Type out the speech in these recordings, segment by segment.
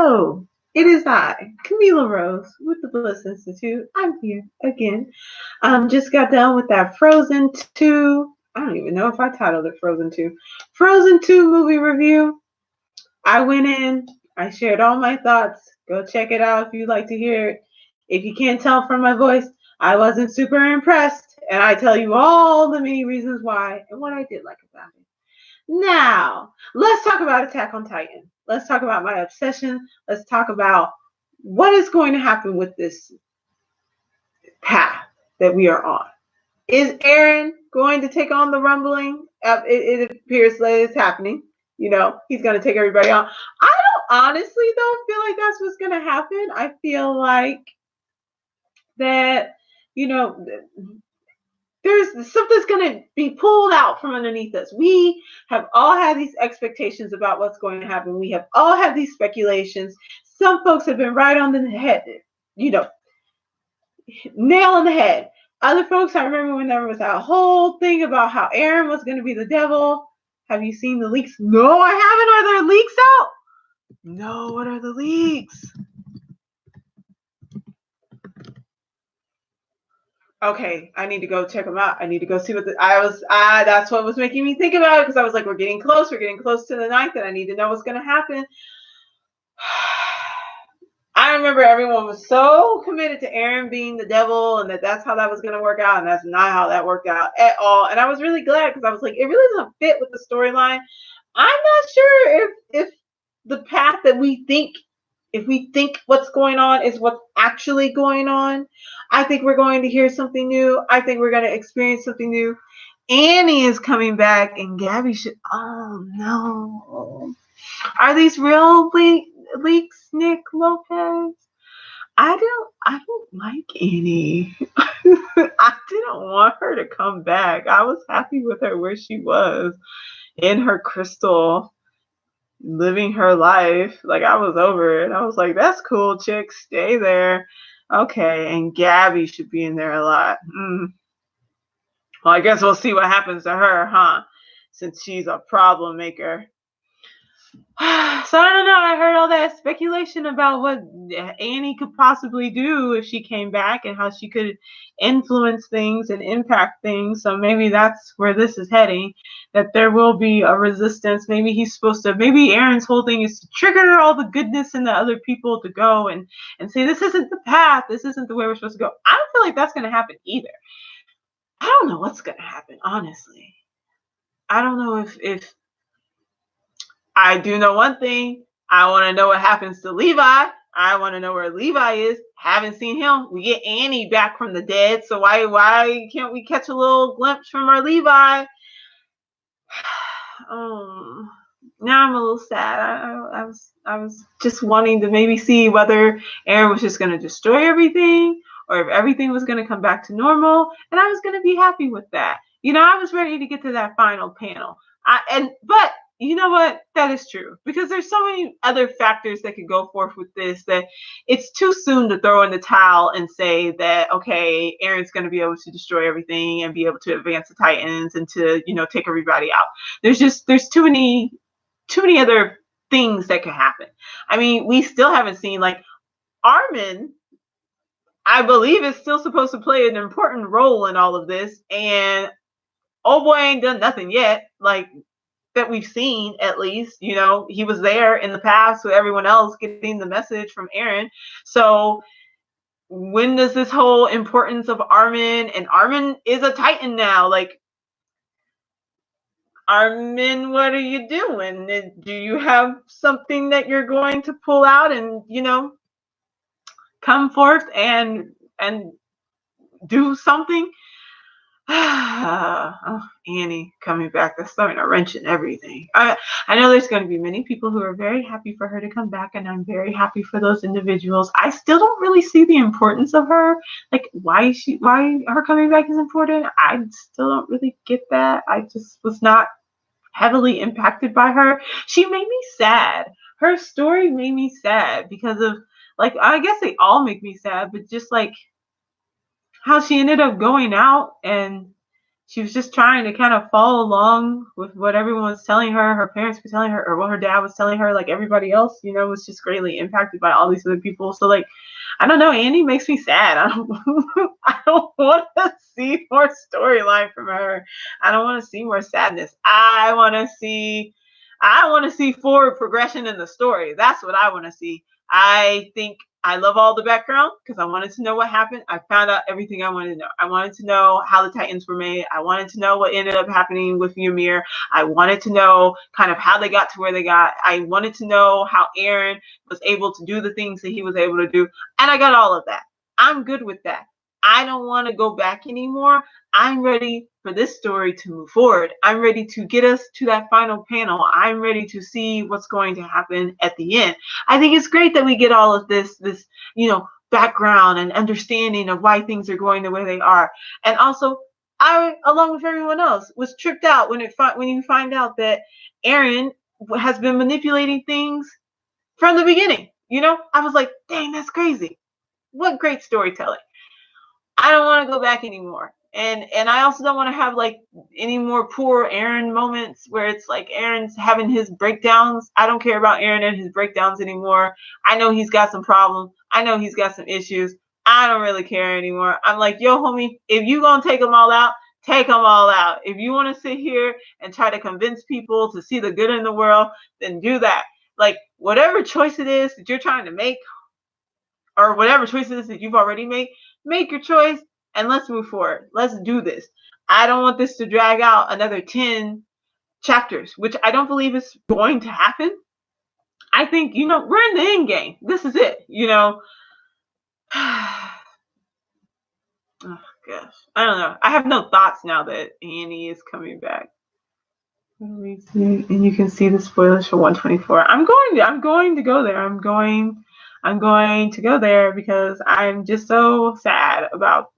Hello, it is I, Camila Rose, with the Bliss Institute. I'm here again. Just got done with that Frozen 2. I don't even know if I titled it Frozen 2. Frozen 2 movie review. I went in, I shared all my thoughts. Go check it out if you'd like to hear it. If you can't tell from my voice, I wasn't super impressed, and I tell you all the many reasons why and what I did like about it. Now, let's talk about Attack on Titan. Let's talk about my obsession. Let's talk about what is going to happen with this path that we are on. Is Eren going to take on the rumbling? It appears that it's happening. He's going to take everybody on. I don't honestly don't feel like that's what's going to happen. I feel like that, you know, there's something's going to be pulled out from underneath us. We have all had these expectations about what's going to happen. We have all had these speculations. Some folks have been right on the head, nail on the head. Other folks, I remember when there was that whole thing about how Eren was going to be the devil. Have you seen the leaks? No, I haven't. Are there leaks out? No, what are the leaks? Okay, I need to go check them out. I need to go see what that's what was making me think about it, because I was like, we're getting close to the 9th, and I need to know what's going to happen. I remember everyone was so committed to Eren being the devil, and that's how that was going to work out, and that's not how that worked out at all. And I was really glad, because I was like, it really doesn't fit with the storyline. I'm not sure if the path that we think, if we think what's going on is what's actually going on. I think we're going to hear something new. I think we're going to experience something new. Annie is coming back, and Gabby should. Oh no! Are these real leaks, Nick Lopez? I don't like Annie. I didn't want her to come back. I was happy with her where she was in her crystal, living her life. Like, I was over it. I was like, that's cool, chick. Stay there. Okay, and Gabby should be in there a lot. Well, I guess we'll see what happens to her, huh? Since she's a problem maker. So I don't know. I heard all that speculation about what Annie could possibly do if she came back, and how she could influence things and impact things. So maybe that's where this is heading, that there will be a resistance. Maybe Eren's whole thing is to trigger all the goodness in the other people to go and say, this isn't the path. This isn't the way we're supposed to go. I don't feel like that's going to happen either. I don't know what's going to happen, honestly. I don't know if I do know one thing. I want to know what happens to Levi. I want to know where Levi is. Haven't seen him. We get Annie back from the dead, so why can't we catch a little glimpse from our Levi? Now I'm a little sad. I was just wanting to maybe see whether Eren was just going to destroy everything, or if everything was going to come back to normal, and I was going to be happy with that. I was ready to get to that final panel. But you know what? That is true, because there's so many other factors that could go forth with this, that it's too soon to throw in the towel and say that, okay, Eren's going to be able to destroy everything and be able to advance the Titans and to, take everybody out. There's too many other things that could happen. I mean, we still haven't seen, like, Armin, I believe, is still supposed to play an important role in all of this, and oh boy, ain't done nothing yet. Like, that we've seen, at least. He was there in the past with everyone else getting the message from Eren. So when does this whole importance of Armin, and Armin is a Titan now, like, Armin, what are you doing? Do you have something that you're going to pull out and, come forth and do something? Annie coming back, that's throwing a wrench in everything. I know there's going to be many people who are very happy for her to come back, and I'm very happy for those individuals. I still don't really see the importance of her. Like, why her coming back is important. I still don't really get that. I just was not heavily impacted by her. She made me sad. Her story made me sad because of, like, I guess they all make me sad, but just like how she ended up going out, and she was just trying to kind of follow along with what everyone was telling her, her parents were telling her, or what her dad was telling her. Like everybody else, was just greatly impacted by all these other people. So like, I don't know, Annie makes me sad. I don't want to see more storyline from her. I don't want to see more sadness. I want to see forward progression in the story. That's what I want to see. I think I love all the background because I wanted to know what happened. I found out everything I wanted to know. I wanted to know how the Titans were made. I wanted to know what ended up happening with Ymir. I wanted to know kind of how they got to where they got. I wanted to know how Eren was able to do the things that he was able to do. And I got all of that. I'm good with that. I don't want to go back anymore. I'm ready for this story to move forward. I'm ready to get us to that final panel. I'm ready to see what's going to happen at the end. I think it's great that we get all of this, background and understanding of why things are going the way they are. And also, I, along with everyone else, was tripped out when you find out that Eren has been manipulating things from the beginning. I was like, dang, that's crazy. What great storytelling. I don't want to go back anymore. And I also don't want to have like any more poor Eren moments where it's like Eren's having his breakdowns. I don't care about Eren and his breakdowns anymore. I know he's got some problems. I know he's got some issues. I don't really care anymore. I'm like, yo, homie, if you gonna take them all out, take them all out. If you want to sit here and try to convince people to see the good in the world, then do that. Like whatever choice it is that you're trying to make, or whatever choices that you've already made, make your choice and let's move forward. Let's do this. I don't want this to drag out another 10 chapters, which I don't believe is going to happen. I think, we're in the end game. This is it, Oh gosh. I don't know. I have no thoughts now that Annie is coming back. And you can see the spoilers for 124. I'm going to go there. I'm going to go there because I'm just so sad about.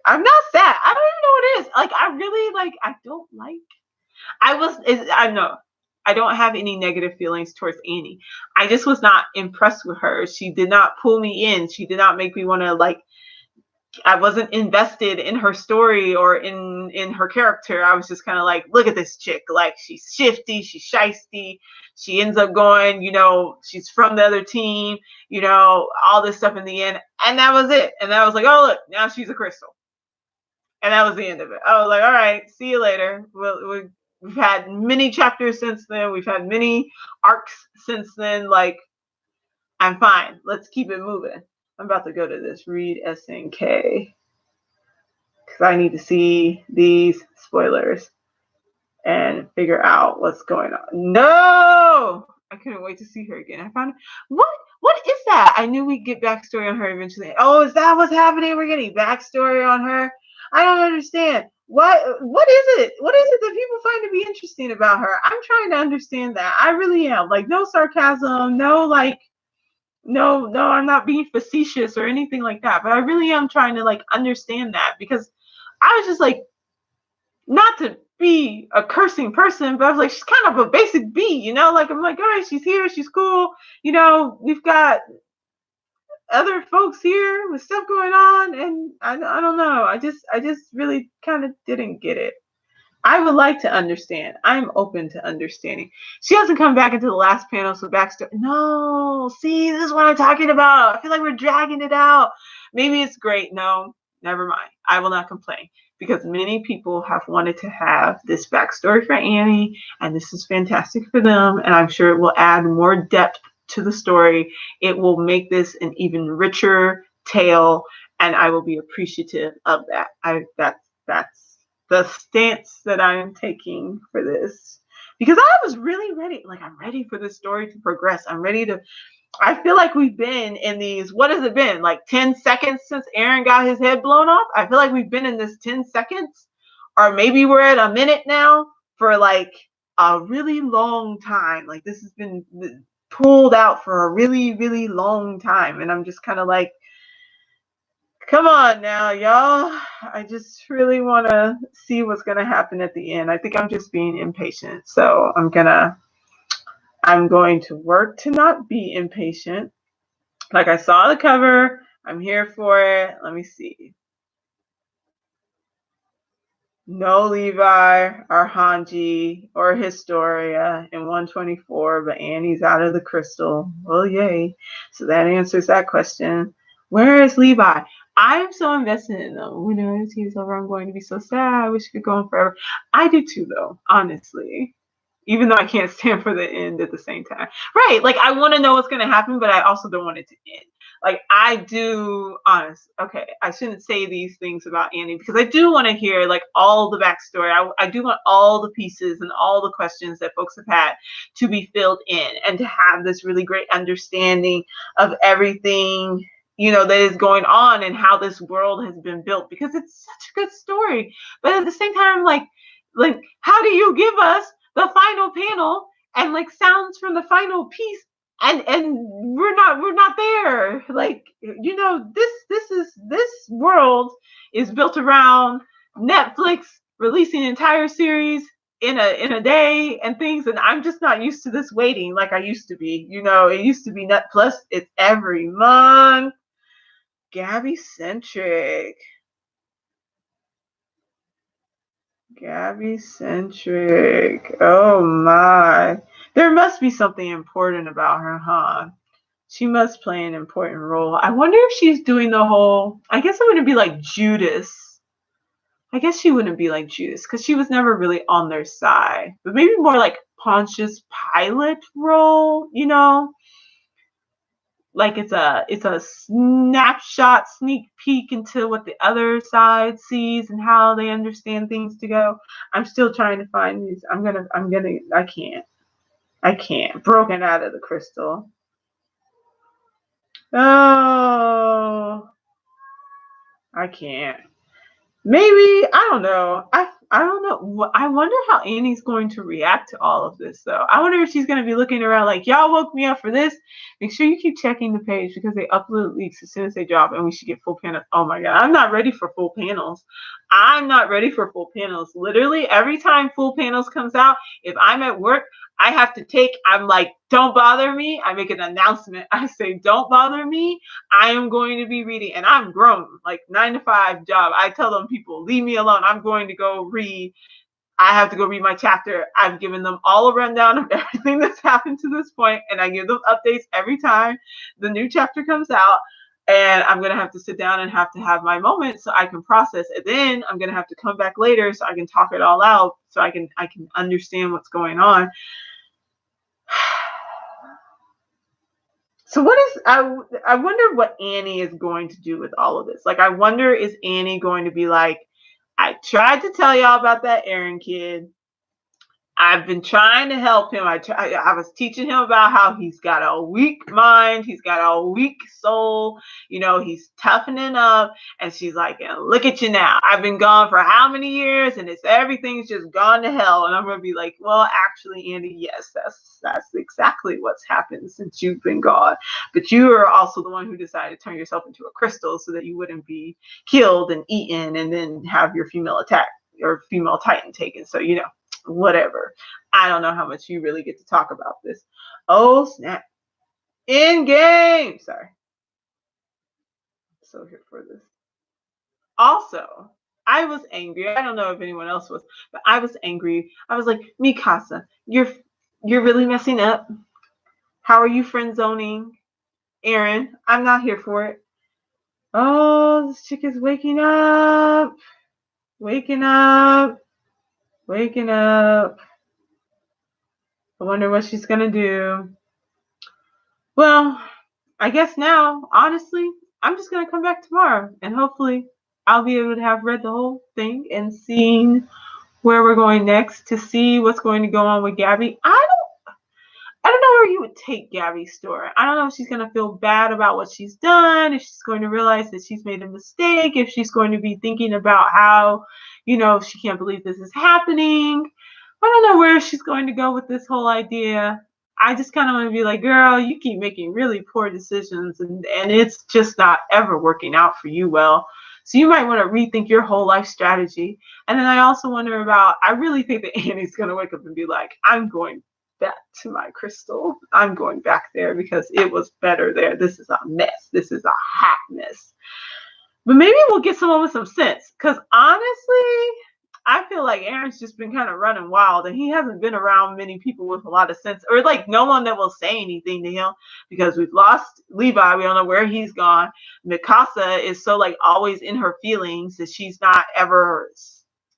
I'm not sad. I don't even know what it is. Like I really like. I don't like. I know. I don't have any negative feelings towards Annie. I just was not impressed with her. She did not pull me in. She did not make me want to like. I wasn't invested in her story or in her character. I was just kind of like, look at this chick. Like she's shifty, she's shisty. She ends up going, she's from the other team, all this stuff in the end. And that was it. And I was like, oh, look, now she's a crystal. And that was the end of it. I was like, all right, see you later. We've had many chapters since then. We've had many arcs since then. Like, I'm fine. Let's keep it moving. I'm about to go to this read SNK because I need to see these spoilers and figure out what's going on. No, I couldn't wait to see her again. I found what is that? I knew we'd get backstory on her eventually. Oh, is that what's happening? We're getting backstory on her. I don't understand. What is it? What is it that people find to be interesting about her? I'm trying to understand that. I really am. Like no sarcasm, no like. No, I'm not being facetious or anything like that, but I really am trying to like understand that because I was just like, not to be a cursing person, but I was like, she's kind of a basic B, like I'm like, all right, she's here, she's cool, we've got other folks here with stuff going on, and I don't know, I just really kind of didn't get it. I would like to understand. I'm open to understanding. She hasn't come back into the last panel, so backstory. No, see, this is what I'm talking about. I feel like we're dragging it out. Maybe it's great. No, never mind. I will not complain because many people have wanted to have this backstory for Annie, and this is fantastic for them. And I'm sure it will add more depth to the story. It will make this an even richer tale, and I will be appreciative of that. That's the stance that I am taking for this because I was really ready. Like I'm ready for this story to progress. I feel like we've been in these, what has it been? Like 10 seconds since Eren got his head blown off. I feel like we've been in this 10 seconds or maybe we're at a minute now for like a really long time. Like this has been pulled out for a really, really long time. And I'm just kind of like, come on now, y'all. I just really want to see what's going to happen at the end. I think I'm just being impatient. So I'm going to work to not be impatient. Like I saw the cover. I'm here for it. Let me see. No Levi or Hanji or Historia in 124, but Annie's out of the crystal. Well, yay. So that answers that question. Where is Levi? I'm so invested in them. When he's over, I'm going to be so sad. I wish it could go on forever. I do too, though, honestly. Even though I can't stand for the end at the same time. Right. Like, I want to know what's going to happen, but I also don't want it to end. Like, I do, okay, I shouldn't say these things about Annie because I do want to hear like all the backstory. I do want all the pieces and all the questions that folks have had to be filled in and to have this really great understanding of everything, that is going on and how this world has been built, because it's such a good story. But at the same time, like how do you give us the final panel and like sounds from the final piece, and we're not there. Like, this world is built around Netflix releasing an entire series in a day and things, and I'm just not used to this waiting like I used to be. It used to be Net Plus, it's every month. Gabby centric. Gabby centric. Oh my. There must be something important about her, huh? She must play an important role. I wonder if she's doing the whole, I guess it wouldn't be like Judas. I guess she wouldn't be like Judas because she was never really on their side. But maybe more like Pontius Pilate role, like it's a snapshot, sneak peek into what the other side sees and how they understand things to go. I'm still trying to find these. I can't. Broken out of the crystal. Oh, I can't. Maybe, I don't know. I don't know. I wonder how Annie's going to react to all of this, though. I wonder if she's going to be looking around like, y'all woke me up for this. Make sure you keep checking the page because they upload leaks as soon as they drop, and we should get full panels. Oh my God, I'm not ready for full panels. I'm not ready for full panels. Literally, every time full panels comes out, if I'm at work, I'm like, don't bother me. I make an announcement. I say, don't bother me. I am going to be reading, and I'm grown, like 9 to 5 job. I tell them, people, leave me alone. I'm going to go read. I have to go read my chapter. I've given them all a rundown of everything that's happened to this point, and I give them updates every time the new chapter comes out. And I'm going to have to sit down and have to have my moment so I can process it. Then I'm going to have to come back later so I can talk it all out, so I can understand what's going on. So I wonder what Annie is going to do with all of this. Like, I wonder, is Annie going to be like, I tried to tell y'all about that Aaron kid. I've been trying to help him. I was teaching him about how he's got a weak mind. He's got a weak soul. He's toughening up. And she's like, look at you now. I've been gone for how many years? And everything's just gone to hell. And I'm going to be like, well, actually, Andy, yes, that's exactly what's happened since you've been gone. But you are also the one who decided to turn yourself into a crystal so that you wouldn't be killed and eaten and then have your female titan taken. So, whatever. I don't know how much you really get to talk about this. Oh, snap. In game. Sorry. So here for this. Also, I was angry. I don't know if anyone else was, but I was angry. I was like, Mikasa, you're really messing up. How are you friend zoning Eren? I'm not here for it. Oh, this chick is waking up. Waking up. Waking up. I wonder what she's going to do. Well, I guess now, honestly, I'm just going to come back tomorrow and hopefully I'll be able to have read the whole thing and seen where we're going next to see what's going to go on with Gabby. I don't know where you would take Gabby's story. I don't know if she's going to feel bad about what she's done, if she's going to realize that she's made a mistake, if she's going to be thinking about how, she can't believe this is happening. I don't know where she's going to go with this whole idea. I just kind of want to be like, girl, you keep making really poor decisions and it's just not ever working out for you well. So you might want to rethink your whole life strategy. And then I also wonder about, I really think that Annie's going to wake up and be like, I'm going back to my crystal. I'm going back there because it was better there. This is a mess. This is a hot mess. But maybe we'll get someone with some sense. Because honestly, I feel like Aaron's just been kind of running wild, and he hasn't been around many people with a lot of sense, or like no one that will say anything to him, because we've lost Levi. We don't know where he's gone. Mikasa is so like always in her feelings that she's not ever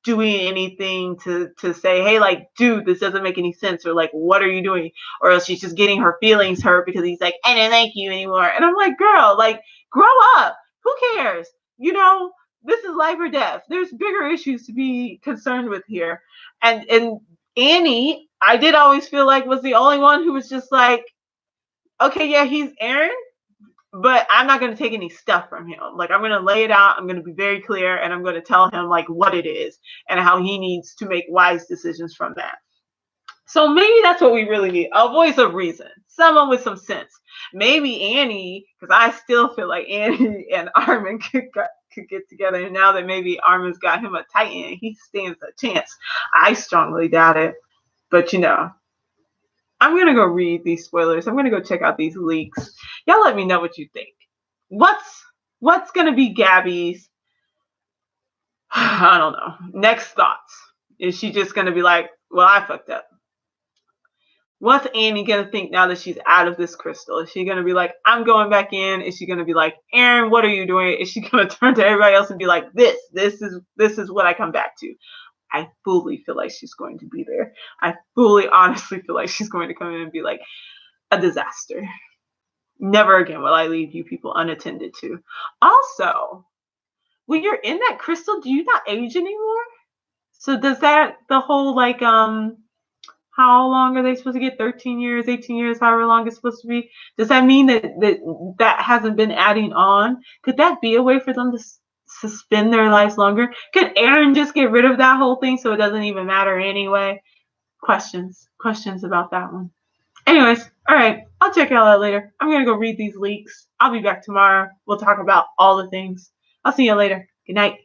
doing anything to say, hey, like, dude, this doesn't make any sense, or like, what are you doing? Or else she's just getting her feelings hurt because he's like, I don't like you anymore. And I'm like, girl, like, grow up. Who cares? You know, this is life or death. There's bigger issues to be concerned with here. And Annie, I did always feel like was the only one who was just like, okay, yeah, he's Eren, but I'm not going to take any stuff from him. Like, I'm going to lay it out. I'm going to be very clear, and I'm going to tell him like what it is and how he needs to make wise decisions from that. So maybe that's what we really need, a voice of reason, someone with some sense. Maybe Annie, because I still feel like Annie and Armin could get together. And now that maybe Armin's got him a Titan, he stands a chance. I strongly doubt it. But you know, I'm going to go read these spoilers. I'm going to go check out these leaks. Y'all let me know what you think. What's going to be Gabby's, I don't know, next thoughts? Is she just going to be like, well, I fucked up? What's Annie going to think now that she's out of this crystal? Is she going to be like, I'm going back in? Is she going to be like, Eren, what are you doing? Is she going to turn to everybody else and be like, this is what I come back to? I fully feel like she's going to be there. I fully, honestly feel like she's going to come in and be like, a disaster. Never again will I leave you people unattended to. Also, when you're in that crystal, do you not age anymore? So does that, the whole like, how long are they supposed to get? 13 years, 18 years, however long it's supposed to be. Does that mean that hasn't been adding on? Could that be a way for them to suspend their lives longer? Could Eren just get rid of that whole thing so it doesn't even matter anyway? Questions about that one. Anyways, all right, I'll check y'all out later. I'm going to go read these leaks. I'll be back tomorrow. We'll talk about all the things. I'll see you later. Good night.